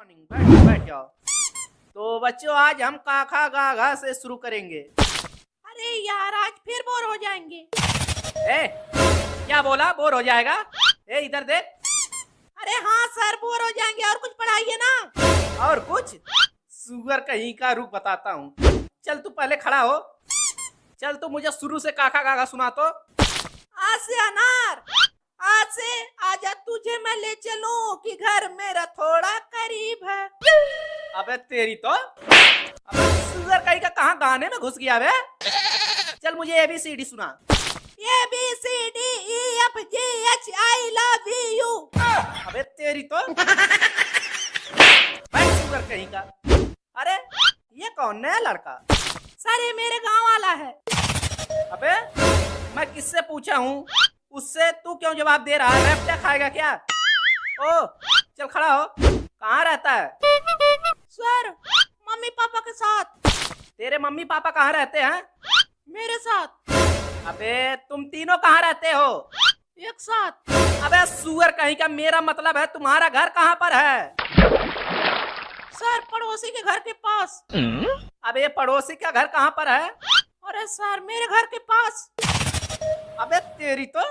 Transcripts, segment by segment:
Morning, बैठ बैठ जाओ। तो बच्चों आज हम का खा गा घा से शुरू करेंगे। अरे यार आज फिर बोर हो जाएंगे। ए, क्या बोला बोर हो जाएगा? ए इधर देख। अरे हाँ सर बोर हो जाएंगे, और कुछ पढ़ाइए ना। और कुछ? सुगर कहीं का रुक बताता हूँ। चल तू पहले खड़ा हो। चल तू मुझे शुरू से काका गागा सुना तो। आज से अनार, आज से आजा तुझे मैं ले चलूं कि घर मेरा थोड़ा करीब है। अबे तेरी तो अबे सुगर कहीं का कहाँ गाने में घुस गया बे। चल मुझे ABCD सुना। ABCDEFGH I love you। अबे तेरी तो भाई सुगर कहीं का। अरे ये कौन नया लड़का? सर ये मेरे गांव वाला है। अबे मैं किससे पूछा हूँ, उससे तू क्यों जवाब दे रहा है? रैप्टा खाएगा क्या? ओ चल खड़ा हो। कहाँ रहता है? सर मम्मी पापा के साथ। तेरे मम्मी पापा कहाँ रहते हैं? मेरे साथ। अबे तुम तीनों कहाँ रहते हो? एक साथ। अबे सुअर कहीं का, मेरा मतलब है तुम्हारा घर कहाँ पर है? सर पड़ोसी के घर के पास। अबे पड़ोसी का घर कहाँ पर है? अरे सर मेरे घर के पास। अबे तेरी तो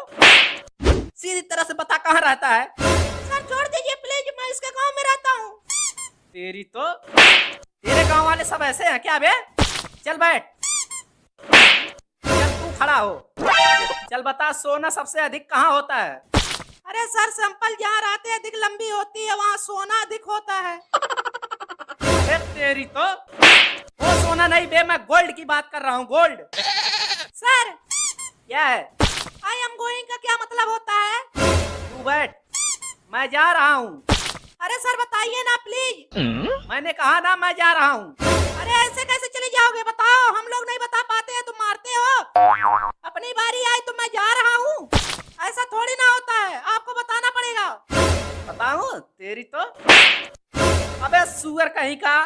सीधी तरह से बता कहाँ रहता है? सर छोड़ दीजिए प्लीज, मैं इसके गांव में रहता हूँ। तेरी तो तेरे गांव वाले सब ऐसे हैं क्या बे? चल बैठ। चल तू खड़ा हो। चल बता सोना सबसे अधिक कहाँ होता है? अरे सर सैंपल जहाँ रहते अधिक लंबी होती है वहाँ सोना अधिक होता है। अबे तेरी तो वो सोना नहीं बे, मैं गोल्ड की बात कर रहा हूँ, गोल्ड। सर क्या है? आई एम गोइंग का क्या मतलब होता है? तू बैठ, मैं जा रहा हूँ। अरे सर बताइए ना प्लीज। मैंने कहा ना मैं जा रहा हूँ। अरे ऐसे कैसे चले जाओगे, बताओ, हम लोग नहीं बता पाते हैं, तुम मारते हो। अपनी बारी आई तो मैं जा रहा हूँ, ऐसा थोड़ी ना होता है, आपको बताना पड़ेगा। बताऊँ? तेरी तो अबे सुअर कहीं का,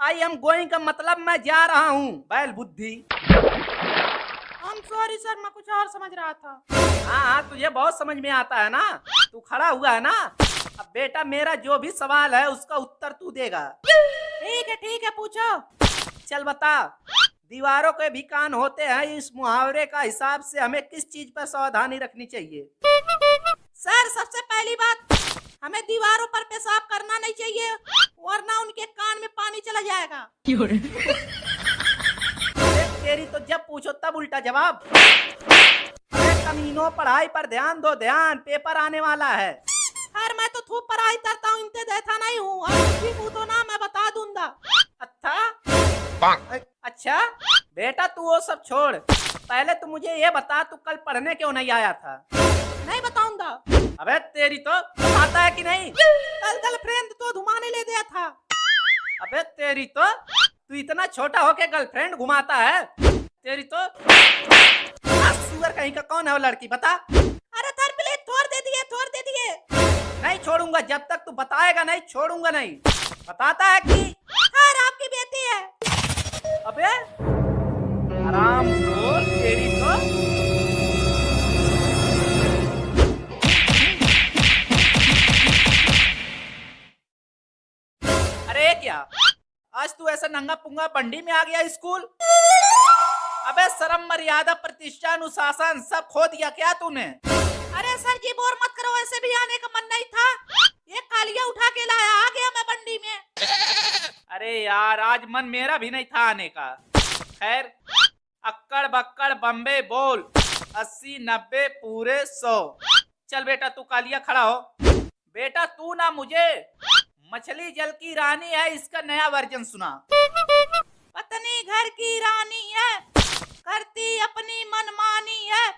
आई एम गोइंग का मतलब मैं जा रहा हूँ, बैल बुद्धि। I'm sorry सर, मैं कुछ और समझ रहा था। हाँ हाँ तुझे बहुत समझ में आता है ना, तू खड़ा हुआ है ना। अब बेटा मेरा जो भी सवाल है उसका उत्तर तू देगा। ठीक है पूछो। चल बता, दीवारों के भी कान होते हैं, इस मुहावरे का हिसाब से हमें किस चीज पर सावधानी रखनी चाहिए? सर सबसे पहली बात, हमें दीवारों पर पेशाब करना नहीं चाहिए, वरना उनके कान में पानी चला जाएगा। तेरी तो जब पूछो तब उल्टा जवाब। अरे कमीनों, पढ़ाई पर ध्यान दो, ध्यान, पेपर आने वाला है। सर मैं तो खूब पढ़ाई करता हूँ, इनते देता नहीं हूँ, और कुछ भी पूछो ना मैं बता दूंगा। अच्छा बेटा तू वो सब छोड़, पहले तू मुझे ये बता तू कल पढ़ने क्यों नहीं आया था? नहीं बताऊंगा। अबे तेरी तो आता है कि नहीं? कल गर्लफ्रेंड तो घुमाने ले गया था। अबे तेरी तो तू इतना छोटा होके गर्लफ्रेंड घुमाता है? तेरी तो सुअर कहीं का, कौन है वो लड़की बता? अरे सर प्लीज छोड़ दे दिए। नहीं छोड़ूंगा, जब तक तू बताएगा नहीं छोड़ूंगा नहीं। बताता है कि सर आपकी बेटी है। अबे आराम खोल, तेरी तो अरे क्या आज तू ऐसा नंगा पुंगा बंडी में आ गया स्कूल? अबे शर्म मर्यादा प्रतिष्ठा अनुशासन सब खो दिया क्या तूने? अरे सर जी बोर मत करो, ऐसे भी आने का मन नहीं था, ये कालिया उठा के लाया, आ गया मैं बंडी में। अरे यार आज मन मेरा भी नहीं था आने का। खैर अक्कड़ बक्कड़ बम्बे बोल, 80 90 पूरे 100। चल बेटा तू कालिया खड़ा हो। बेटा तू ना मुझे मछली जल की रानी है इसका नया वर्जन सुना। पत्नी घर की रानी है, करती अपनी मनमानी है,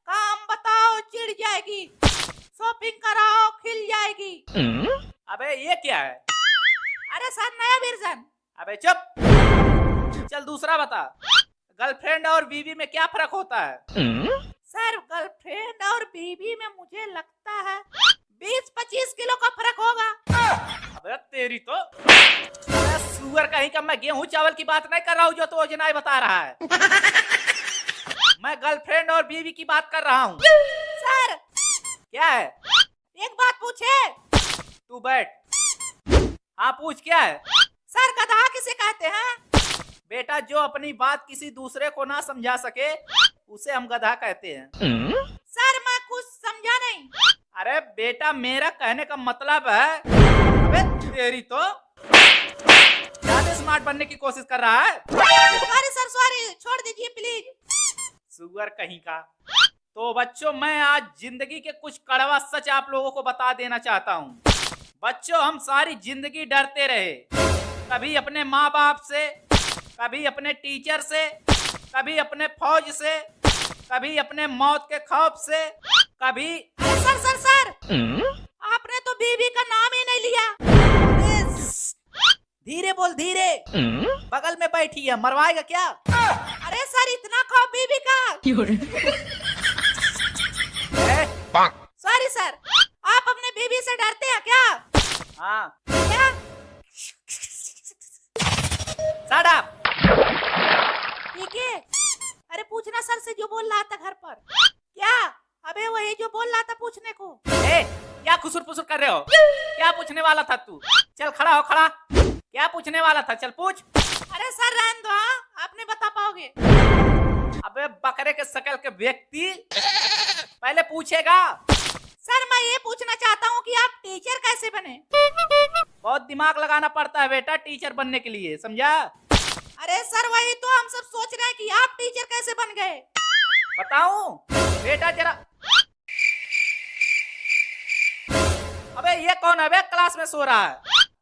काम बताओ चिढ़ जाएगी, शॉपिंग कराओ खिल जाएगी। अबे ये क्या है? अरे सर नया वर्जन। अबे चुप। चल दूसरा बता, गर्लफ्रेंड और बीवी में क्या फर्क होता है? सर गर्लफ्रेंड और बीवी में मुझे लगता है 20-25 किलो का फर्क होगा। अबे तेरी तो सुअर कहीं का, मैं गेहूं चावल की बात नहीं कर रहा हूँ जो तो ओजनाई बता रहा है। मैं गर्लफ्रेंड और बीवी की बात कर रहा हूँ। सर क्या है? एक बात पूछे? तू बैठ। हाँ पूछ क्या है? सर गधा किसे कहते हैं? बेटा जो अपनी बात किसी दूसरे को ना समझा सके उसे हम गधा कहते हैं। सर मैं कुछ समझा नहीं। अरे बेटा मेरा कहने का मतलब है, अबे तेरी तो ज्यादा स्मार्ट बनने की कोशिश कर रहा है। सॉरी सर सॉरी, छोड़ दीजिए प्लीज। सुअर कहीं का। तो बच्चों मैं आज जिंदगी के कुछ कड़वा सच आप लोगों को बता देना चाहता हूँ। बच्चों हम सारी जिंदगी डरते रहे, कभी अपने माँ बाप से, कभी अपने टीचर से, कभी अपने फौज से, कभी अपने मौत के खौफ से, कभी सर सर सर आपने तो बीवी का नाम ही नहीं लिया। धीरे बोल धीरे, बगल में बैठी है, मरवाएगा क्या? अरे सर इतना खौफ बीवी का। सॉरी सर, आप अपने बीवी से डरते हैं क्या? हाँ क्या? Shut up! ठीक है। अरे पूछना सर से जो बोल रहा था घर पर। क्या? अबे वही जो बोल रहा था पूछने को। ए, क्या खुसुर फुसुर कर रहे हो? क्या पूछने वाला था तू? चल खड़ा हो खड़ा। क्या पूछने वाला था? चल पूछ। अरे सर रहने दो, हाँ आप नहीं बता पाओगे। अबे बकरे के शकल के व्यक्ति, पहले पूछेगा। सर मैं ये पूछना चाहता हूँ कि आप टीचर कैसे बने? बहुत दिमाग लगाना पड़ता है बेटा टीचर बनने के लिए, समझा? अरे सर वही तो हम सब सोच रहे हैं कि आप टीचर कैसे बन गए। बताऊं? बेटा जरा, अबे ये कौन है बे क्लास में सो रहा है?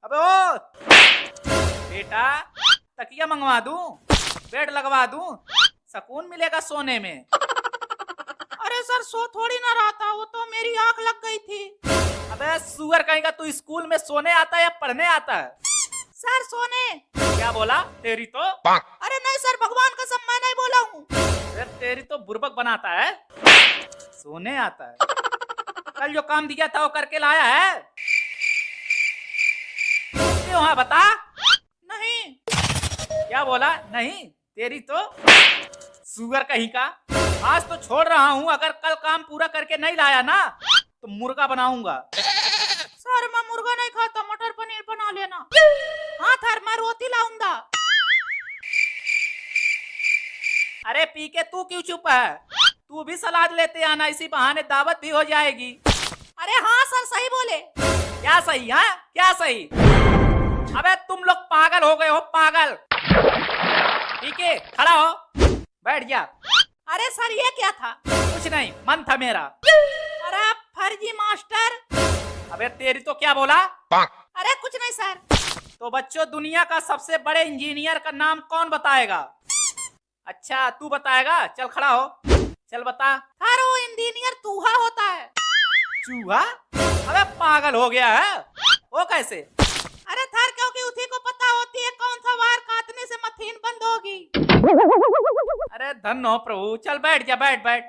अबे ओ बेटा तकिया मंगवा दूं, बेड लगवा दूं, सुकून मिलेगा सोने में। अरे सर सो थोड़ी ना रहा था, वो तो मेरी आंख लग गई थी। अबे सुअर कहेगा तू स्कूल में सोने आता है या पढ़ने आता है? सर सोने। क्या बोला? तेरी तो। अरे नहीं सर भगवान कसम मैं नहीं बोला हूँ। अरे तेरी तो बुर्बक बनाता है, सोने आता है। कल जो काम दिया था वो करके लाया है? क्यों? हाँ बता। नहीं। क्या बोला? नहीं? तेरी तो सुअर कहीं का। आज तो छोड़ रहा हूँ, अगर कल काम पूरा करके नहीं लाया ना तो मुर्गा बनाऊंगा। सर मैं मुर्गा नहीं खाता, मटर पनीर बना लेना। हाँ सर मैं रोटी लाऊंगा। अरे पी के तू क्यों चुप है? तू भी सलाद लेते आना, इसी बहाने दावत भी हो जाएगी। अरे हाँ सर सही बोले। क्या सही? हाँ क्या सही? अबे तुम लोग पागल हो गए हो, पागल। ठीक है खड़ा हो, बैठ जा। अरे सर ये क्या था? कुछ नहीं, मन था मेरा। अरे फर्जी मास्टर। अबे तेरी तो क्या बोला? अरे कुछ नहीं सर। तो बच्चों दुनिया का सबसे बड़े इंजीनियर का नाम कौन बताएगा? अच्छा तू बताएगा, चल खड़ा हो, चल बता। सर वो इंजीनियर चूहा होता है। चूहा? अबे पागल हो गया है, वो कैसे? अरे सर क्योंकि उसी को पता होती है कौन सा वार काटने से मशीन बंद होगी। अरे धन हो प्रभु, चल बैठ जा, बैठ बैठ।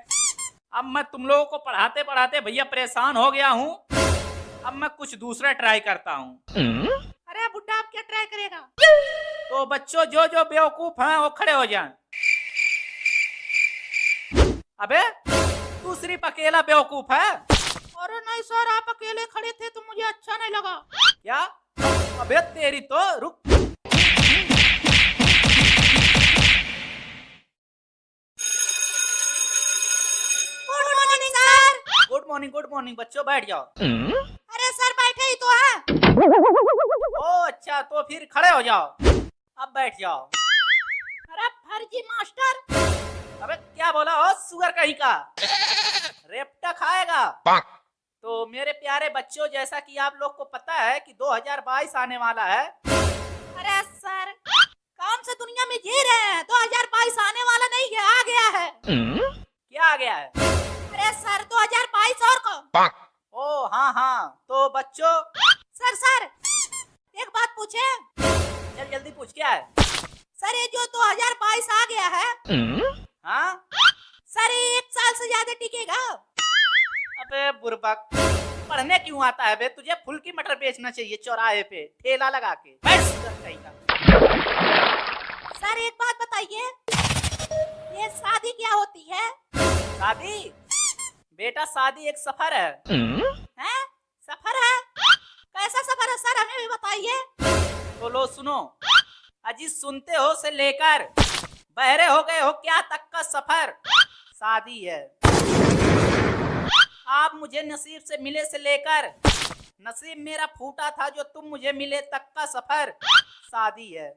अब मैं तुम लोगों को पढ़ाते पढ़ाते भैया परेशान हो गया हूँ, अब मैं कुछ दूसरा ट्राई करता हूँ। अरे बुड्ढा आप क्या ट्राई करेगा? तो बच्चों जो जो बेवकूफ हैं वो खड़े हो जाएं। अबे तू सिर्फ अकेला बेवकूफ है? अरे नहीं सर आप अकेले खड़े थे तो मुझे अच्छा नहीं लगा। क्या? अबे तेरी तो, रुक। Good morning sir. Good morning, good morning. बच्चों बैठ जाओ। अरे सर बैठे ही तो हैं। ओ अच्छा तो फिर खड़े हो जाओ, अब बैठ जाओ। अरे फर्जी मास्टर। अबे क्या बोला हो सुअर कहीं का? रेपटा खाएगा? तो मेरे प्यारे बच्चों जैसा कि आप लोग को पता है कि 2022 आने वाला है। अरे सर कौन सा दुनिया में जी रहे हैं? 2022 आने वाला नहीं है, आ गया है। क्या आ गया है? अरे सर 2022 और कौन? ओ हाँ हाँ, तो बच्चों सर एक बात पूछे? चल जल्दी पूछ, क्या है? सर ये जो 2022 आ गया है, हाँ सर ये 1 साल से ज्यादा टिकेगा? अबे बुर्बक, पढ़ने क्यों आता है बे? तुझे फुल की मटर बेचना चाहिए चौराहे पे ठेला लगा के। बैठ सुअर कहीं का। सर एक बात बताइए, ये शादी क्या होती है? शादी? बेटा शादी एक सफर है। हैं? सफर है? कैसा सफर है सर हमें भी बताइए। तो लो सुनो, अजी सुनते हो से लेकर बहरे हो गए हो क्या तक का सफर शादी है। आप मुझे नसीब से मिले से लेकर नसीब मेरा फूटा था जो तुम मुझे मिले तक का सफर शादी है।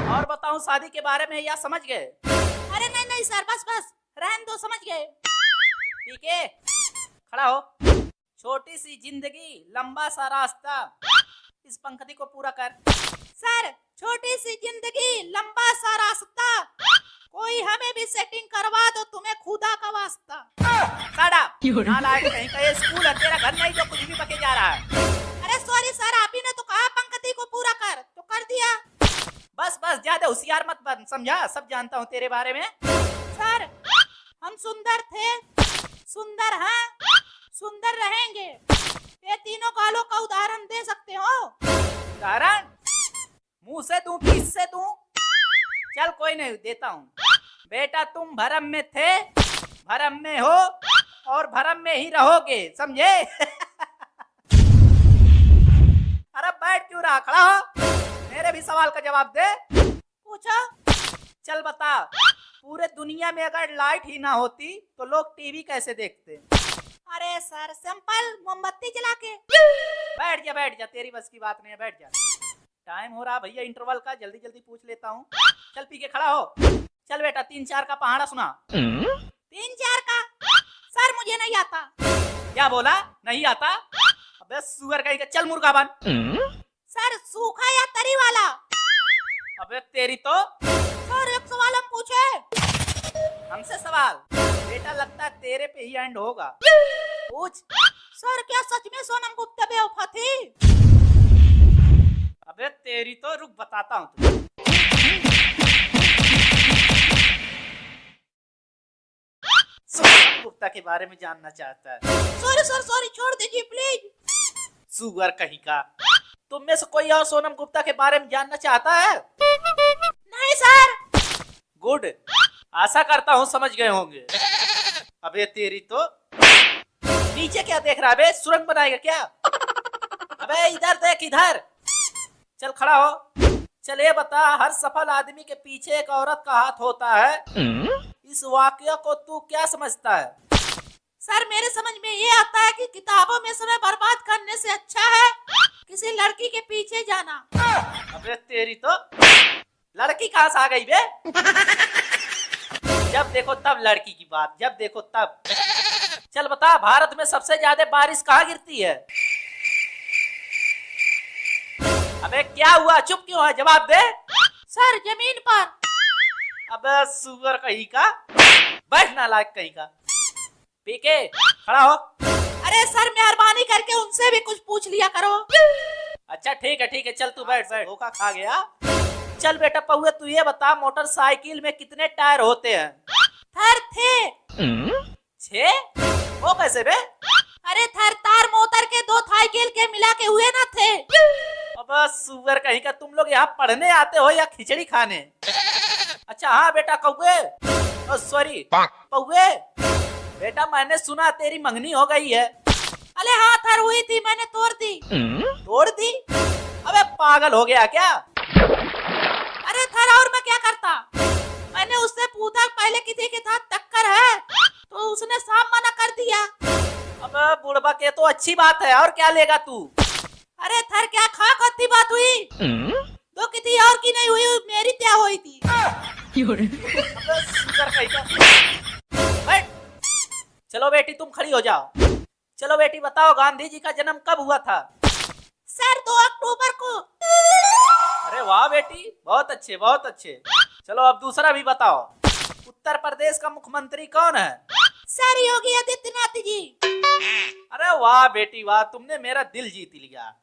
और बताऊं शादी के बारे में या समझ गए? अरे नहीं नहीं सर, बस बस रहन दो, समझ गए। ठीक है, खड़ा हो। छोटी सी जिंदगी लंबा सा रास्ता, इस पंक्ति को पूरा कर। सर छोटी सी जिंदगी लंबा सा रास्ता, कोई हमें भी सेटिंग करवा दो, तुम्हें खुदा का वास्ता। नालायक कहीं का, ये स्कूल है तेरा घर नहीं जो कुछ भी बके जा रहा है। अरे सॉरी सर, आप ही ने तो कहा पंक्ति को पूरा कर, तो कर दिया। बस बस ज्यादा होशियार मत बन, समझा? सब जानता हूँ तेरे बारे में। सर हम सुंदर थे, सुंदर हैं, सुंदर रहेंगे, ये तीनों गालों का उदाहरण दे सकते हो? उदाहरण मुंह से दूं कि इससे दूं? चल कोई नहीं, देता हूँ। बेटा तुम भरम में थे, भरम में हो और भरम में ही रहोगे, समझे? अरे बैठ क्यों रहा, खड़ा हो, मेरे भी सवाल का जवाब दे। पूछो। चल बता, पूरे दुनिया में अगर लाइट ही ना होती तो लोग टीवी कैसे देखते? अरे सर सिंपल, मोमबत्ती जला के। बैठ जा, तेरी बस की बात नहीं है, बैठ जा। टाइम हो रहा भैया इंटरवल का, जल्दी जल्दी पूछ लेता हूँ। चल पी के खड़ा हो। चल बेटा 3-4 का पहाड़ा सुना। 3-4 का? सर मुझे नहीं आता। क्या बोला, नहीं आता? अबे सुअर कहीं का, चल मुर्गा बन। सर सूखा या तरी वाला? अबे तेरी तो। सर एक सवाल हम पूछे। हमसे सवाल? बेटा लगता है तेरे पे ही एंड होगा, पूछ। सर क्या सच में सोनम गुप्ता बेवफा थी? अबे तेरी तो, रुक बताता हूँ तुझे। सोनम गुप्ता के बारे में जानना चाहता है? सॉरी सर सॉरी, छोड़ दीजिए प्लीज। सुअर कहीं का, तुम में से कोई और सोनम गुप्ता के बारे में जानना चाहता है? नहीं सर। गुड, आशा करता हूँ समझ गए होंगे। अबे तेरी तो, नीचे क्या देख रहा है बे, सुरंग बनाएगा क्या? अबे इधर देख, इधर। चल खड़ा हो। चल ये बता, हर सफल आदमी के पीछे एक औरत का हाथ होता है, इस वाकया को तू क्या समझता है? सर मेरे समझ में ये आता है कि किताबों में समय बर्बाद करने से अच्छा है किसी लड़की के पीछे जाना। अबे तेरी तो, लड़की कहाँ से आ गई बे? जब देखो तब लड़की की बात, जब देखो तब। चल बता, भारत में सबसे ज्यादा बारिश कहाँ गिरती है? अबे क्या हुआ, चुप क्यों है, जवाब दे। सर जमीन पर। अबे सुअर कहीं का, बैठ नालायक कहीं का। पीके खड़ा हो। अरे सर मेहरबानी करके उनसे भी कुछ पूछ लिया करो। अच्छा ठीक है, चल तू बैठ बैठ, धोखा खा गया। चल बेटा पहुए, तू ये बता, मोटरसाइकिल में कितने टायर होते हैं? थर थे। 6? वो कैसे बे? अरे थर तार मोटर के 2 साइकिल के मिला के हुए ना थे। अब सुअर कहीं का, तुम लोग यहाँ पढ़ने आते हो या खिचड़ी खाने? अच्छा हाँ बेटा कौए, सॉरी पौए, बेटा मैंने सुना तेरी मंगनी हो गई है। अरे हाँ थर हुई थी, मैंने तोड़ दी। तोड़ दी? अबे पागल हो गया क्या? अरे थर और मैं क्या करता, मैंने उससे पूछा पहले किसी के साथ टक्कर है, तो उसने साफ मना कर दिया। अबे बुढ़बा के, तो अच्छी बात है, और क्या लेगा तू? अरे थर क्या खा करती बात हुई, तो किसी और की नहीं हुई, मेरी क्या हुई थी। चलो बेटी तुम खड़ी हो जाओ। चलो बेटी बताओ, गांधी जी का जन्म कब हुआ था? सर 2 अक्टूबर को। अरे वाह बेटी, बहुत अच्छे बहुत अच्छे। चलो अब दूसरा भी बताओ, उत्तर प्रदेश का मुख्यमंत्री कौन है? सर योगी आदित्यनाथ जी। अरे वाह बेटी वाह, तुमने मेरा दिल जीत लिया।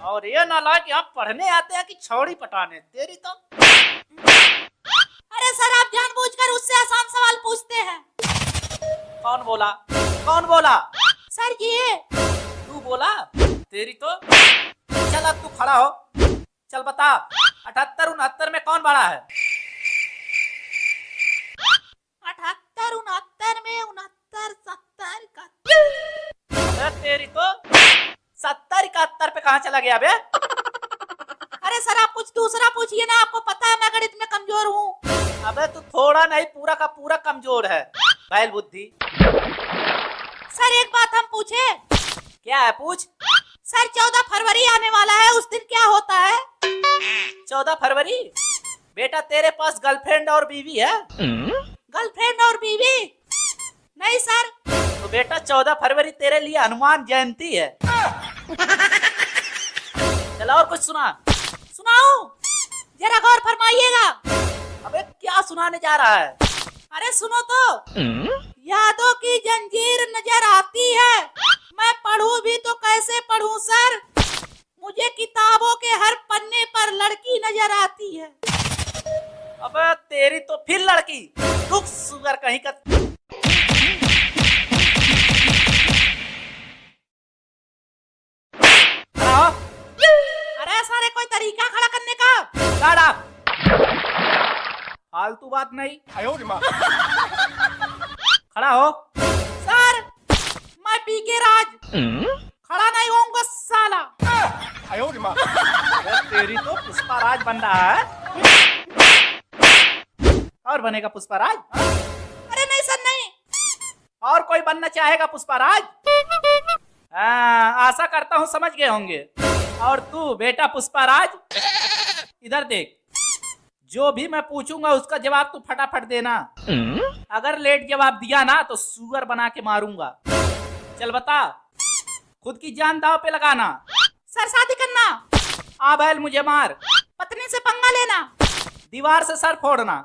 और ये नालायक यहाँ पढ़ने आते हैं कि छौड़ी पटाने, तेरी तो। अरे सर आप जानबूझकर उससे आसान सवाल पूछते हैं। कौन बोला, कौन बोला? सर ये। तू बोला? तेरी तो। चल अब तू खड़ा हो। चल बता, 78-69 में कौन बड़ा है? 78-69 में 69-70 तेरी तो 70-71 कहाँ चला गया बे? अरे सर आप कुछ दूसरा पूछिए ना, आपको पता है मैं गणित में कमजोर हूँ। अबे तू थोड़ा नहीं पूरा का पूरा कमजोर है, बैल बुद्धि। सर एक बात हम पूछे? क्या है, पूछ। सर 14 फरवरी आने वाला है, उस दिन क्या होता है? 14 फरवरी? बेटा तेरे पास गर्लफ्रेंड और बीवी है? गर्लफ्रेंड और बीवी? नहीं सर। तो बेटा 14 फरवरी तेरे लिए हनुमान जयंती है। चलो और कुछ सुना। सुनाऊं? जरा गौर फरमाइएगा। अबे क्या सुनाने जा रहा है? अरे सुनो तो। यादों की जंजीर नजर आती है, मैं पढ़ूं भी तो कैसे पढ़ूं सर, मुझे किताबों के हर पन्ने पर लड़की नजर आती है। अबे तेरी तो फिर लड़की, रुक सुगर कहीं का। अरे सारे कोई तरीका खड़ा करने का? गाड़ा फालतू बात नहीं। खड़ा हो। सर मैं पीके राज खड़ा नहीं होऊंगा साला। तेरी तो पुष्पाराज बन रहा है। और बनेगा पुष्पाराज? अरे नहीं सर नहीं। और कोई बनना चाहेगा पुष्पाराज? आशा करता हूँ समझ गए होंगे। और तू बेटा पुष्पाराज इधर देख, जो भी मैं पूछूंगा उसका जवाब तू फटाफट देना। अगर लेट जवाब दिया ना तो सुअर बना के मारूंगा। चल बता, खुद की जान दांव पे लगाना। सर शादी करना। आ बैल मुझे मार। पत्नी से पंगा लेना। दीवार से सर फोड़ना।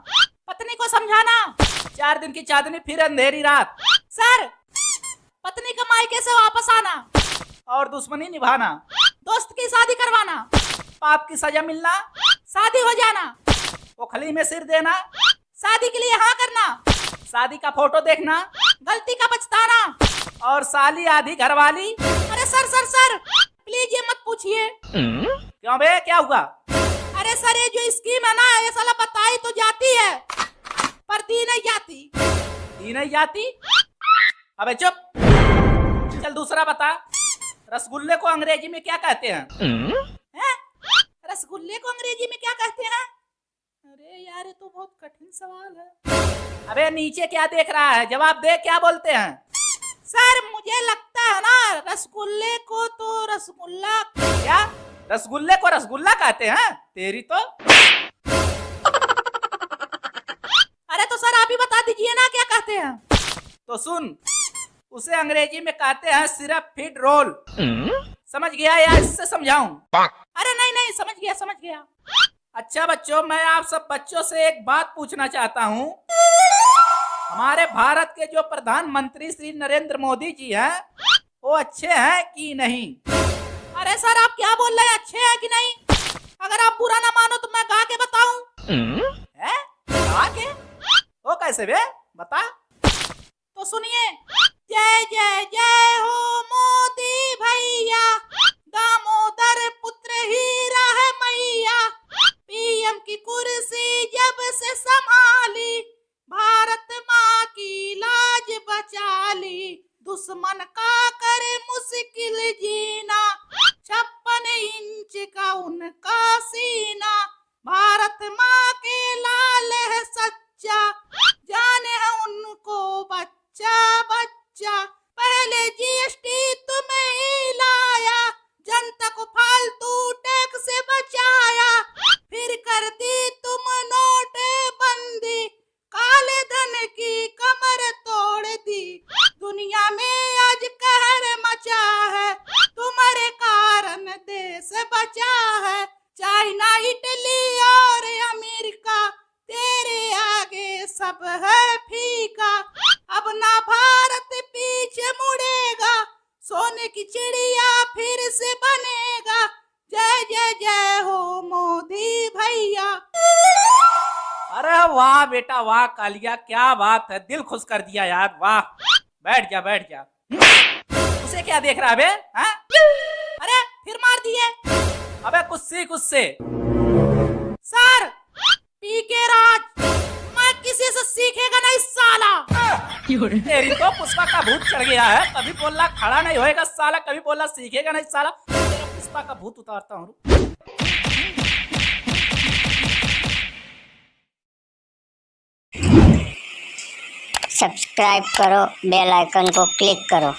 पत्नी को समझाना। 4 दिन की चांदनी फिर अंधेरी रात। सर पत्नी का मायके से वापस आना। और दुश्मनी निभाना। दोस्त की शादी करवाना। पाप की सजा मिलना। शादी हो जाना। ओखली में सिर देना। शादी के लिए हाँ करना। शादी का फोटो देखना। गलती का पछताना। और साली आधी घरवाली। अरे सर सर सर प्लीज ये मत पूछिए। क्यों बे, क्या हुआ? अरे सर ये जो स्कीम है ना, ये साला बताई तो जाती है पर दी नहीं जाती। दी नहीं जाती? अबे चुप। चल दूसरा बता, रसगुल्ले को अंग्रेजी में क्या कहते हैं? हैं? रसगुल्ले को अंग्रेजी में क्या कहते हैं? अरे यार ये तो बहुत कठिन सवाल है। अबे नीचे क्या देख रहा है, जवाब दे, क्या बोलते हैं? सर मुझे लगता है ना रसगुल्ले को तो रसगुल्ला। क्या? रसगुल्ले को रसगुल्ला कहते हैं? तेरी तो। अरे तो सर आप ही बता दीजिए ना क्या कहते हैं। तो सुन, उसे अंग्रेजी में कहते हैं सिर्फ फीड रोल। समझ गया या इससे समझाऊं? अरे नहीं नहीं समझ गया समझ गया। अच्छा बच्चों, मैं आप सब बच्चों से एक बात पूछना चाहता हूँ। हमारे भारत के जो प्रधानमंत्री श्री नरेंद्र मोदी जी हैं, वो अच्छे हैं कि नहीं? अरे सर आप क्या बोल रहे हैं, अच्छे हैं कि नहीं? अगर आप बुरा ना मानो तो मैं गा के बताऊं। गा के? वो कैसे बे, बता। तो सुनिए। जय जय जय हो मोदी भैया, दामोदर पुत्र हीरा है मैया, पीएम की कुर्सी जब से संभाली, भारत माँ की लाज बचा ली, दुश्मन का करे मुश्किल जीना, 56 इंच का उनका सीना, भारत माँ के लाल है सच्चा, जाने है उनको बच्चा बच्चा, पहले जीएसटी तुम्हें ही लाया, जनता को फालतू टैक्स से बचाया, फिर कर दी तुम नोटबंदी, काले धन की कमर तोड़ दी, दुनिया में आज कहर मचा है, तुम्हारे कारण देश बचा है, चाइना इटली और अमेरिका तेरे आगे सब है फीका, अब ना भारत पीछे मुड़ेगा, सोने की चिड़िया फिर से बनेगा, जय जय जय हो मोदी भैया। अरे वाह बेटा वाह, कालिया क्या बात है, दिल खुश कर दिया यार, वाह। बैठ जा बैठ जा। उसे क्या देख रहा है बे? हाँ? अरे फिर मार दिए। अबे कुछ सीख उससे। सर पीके राज, मैं किसी से सीखेगा नहीं साला। तेरी तो पुष्पा का भूत चढ़ गया है, कभी बोला खड़ा नहीं होएगा साला, कभी बोला सीखेगा नहीं साला। पुष्पा का भूत उतारता हूँ। सब्सक्राइब करो, बेल आइकन को क्लिक करो।